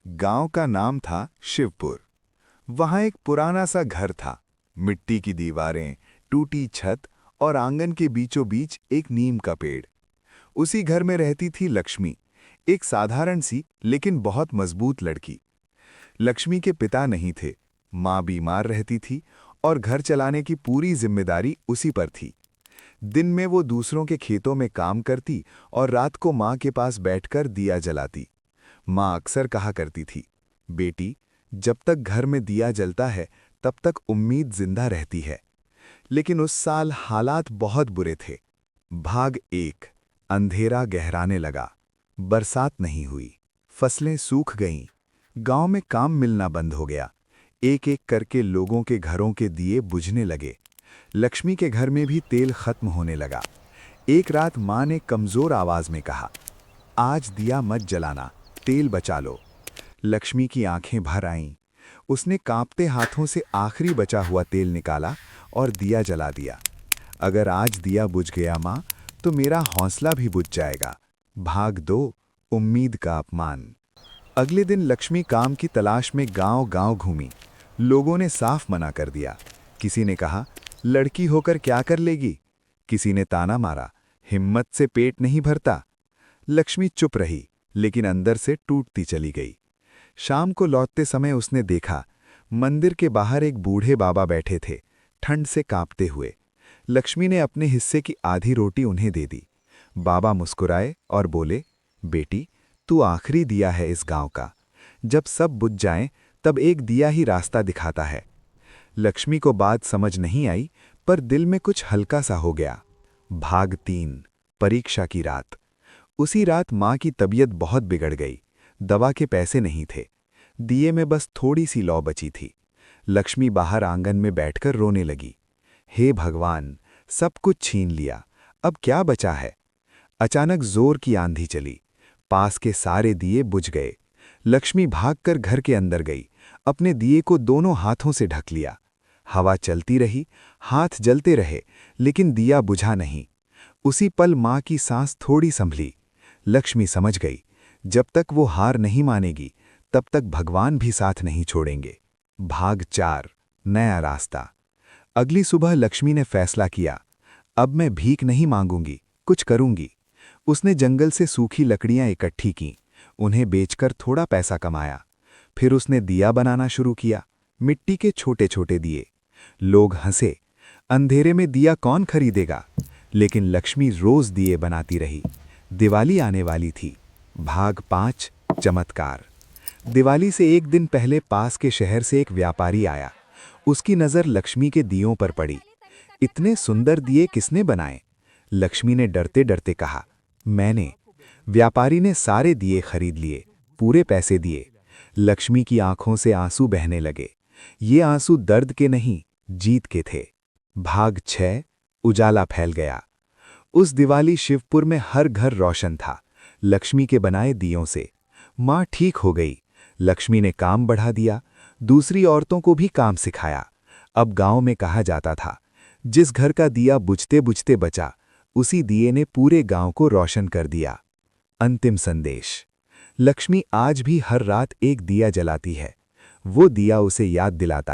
गांव का नाम था शिवपुर। वहां एक पुराना सा घर था। मिट्टी की दीवारें, टूटी छत और आंगन के बीचों बीच एक नीम का पेड़। उसी घर में रहती थी लक्ष्मी, एक साधारण सी लेकिन बहुत मजबूत लड़की। लक्ष्मी के पिता नहीं थे, माँ बीमार रहती थी और घर चलाने की पूरी जिम्मेदारी उसी पर थी। दिन में वो दूसरों के खेतों में काम करती और रात को माँ के पास बैठकर दिया जलाती। माँ अक्सर कहा करती थी, बेटी, जब तक घर में दिया जलता है तब तक उम्मीद जिंदा रहती है। लेकिन उस साल हालात बहुत बुरे थे। भाग 1। अंधेरा गहराने लगा। बरसात नहीं हुई, फसलें सूख गईं, गांव में काम मिलना बंद हो गया। एक एक करके लोगों के घरों के दिए बुझने लगे। लक्ष्मी के घर में भी तेल खत्म होने लगा। एक रात माँ ने कमजोर आवाज में कहा, आज दिया मत जलाना, तेल बचा लो। लक्ष्मी की आंखें भर आईं। उसने कांपते हाथों से आखिरी बचा हुआ तेल निकाला और दिया जला दिया। अगर आज दिया बुझ गया माँ, तो मेरा हौसला भी बुझ जाएगा। भाग 2। उम्मीद का अपमान। अगले दिन लक्ष्मी काम की तलाश में गांव-गांव घूमी। लोगों ने साफ मना कर दिया। किसी ने कहा, लड़की होकर क्या कर लेगी? किसी ने ताना मारा, हिम्मत से पेट नहीं भरता। लक्ष्मी चुप रही, लेकिन अंदर से टूटती चली गई। शाम को लौटते समय उसने देखा, मंदिर के बाहर एक बूढ़े बाबा बैठे थे, ठंड से कांपते हुए। लक्ष्मी ने अपने हिस्से की आधी रोटी उन्हें दे दी। बाबा मुस्कुराए और बोले, बेटी, तू आखिरी दिया है इस गांव का। जब सब बुझ जाएं, तब एक दिया ही रास्ता दिखाता है। लक्ष्मी को बात समझ नहीं आई, पर दिल में कुछ हल्का सा हो गया। भाग 3। परीक्षा की रात। उसी रात माँ की तबीयत बहुत बिगड़ गई। दवा के पैसे नहीं थे। दिए में बस थोड़ी सी लौ बची थी। लक्ष्मी बाहर आंगन में बैठकर रोने लगी। हे भगवान, सब कुछ छीन लिया, अब क्या बचा है? अचानक जोर की आंधी चली। पास के सारे दिए बुझ गए। लक्ष्मी भागकर घर के अंदर गई, अपने दिए को दोनों हाथों से ढक लिया। हवा चलती रही, हाथ जलते रहे, लेकिन दिया बुझा नहीं। उसी पल माँ की सांस थोड़ी संभली। लक्ष्मी समझ गई, जब तक वो हार नहीं मानेगी, तब तक भगवान भी साथ नहीं छोड़ेंगे। भाग 4। नया रास्ता। अगली सुबह लक्ष्मी ने फैसला किया, अब मैं भीख नहीं मांगूंगी, कुछ करूंगी। उसने जंगल से सूखी लकड़ियां इकट्ठी कीं, उन्हें बेचकर थोड़ा पैसा कमाया। फिर उसने दिया बनाना शुरू किया, मिट्टी के छोटे छोटे दिए। लोग हंसे, अंधेरे में दिया कौन खरीदेगा? लेकिन लक्ष्मी रोज दिए बनाती रही। दिवाली आने वाली थी। भाग 5। चमत्कार। दिवाली से एक दिन पहले पास के शहर से एक व्यापारी आया। उसकी नज़र लक्ष्मी के दियों पर पड़ी। इतने सुंदर दिए किसने बनाए? लक्ष्मी ने डरते डरते कहा, मैंने। व्यापारी ने सारे दिए खरीद लिए, पूरे पैसे दिए। लक्ष्मी की आंखों से आंसू बहने लगे। ये आंसू दर्द के नहीं, जीत के थे। भाग 6। उजाला फैल गया। उस दिवाली शिवपुर में हर घर रोशन था, लक्ष्मी के बनाए दियों से। माँ ठीक हो गई। लक्ष्मी ने काम बढ़ा दिया, दूसरी औरतों को भी काम सिखाया। अब गांव में कहा जाता था, जिस घर का दिया बुझते बुझते बचा, उसी दिए ने पूरे गांव को रोशन कर दिया। अंतिम संदेश। लक्ष्मी आज भी हर रात एक दिया जलाती है। वो दिया उसे याद दिलाता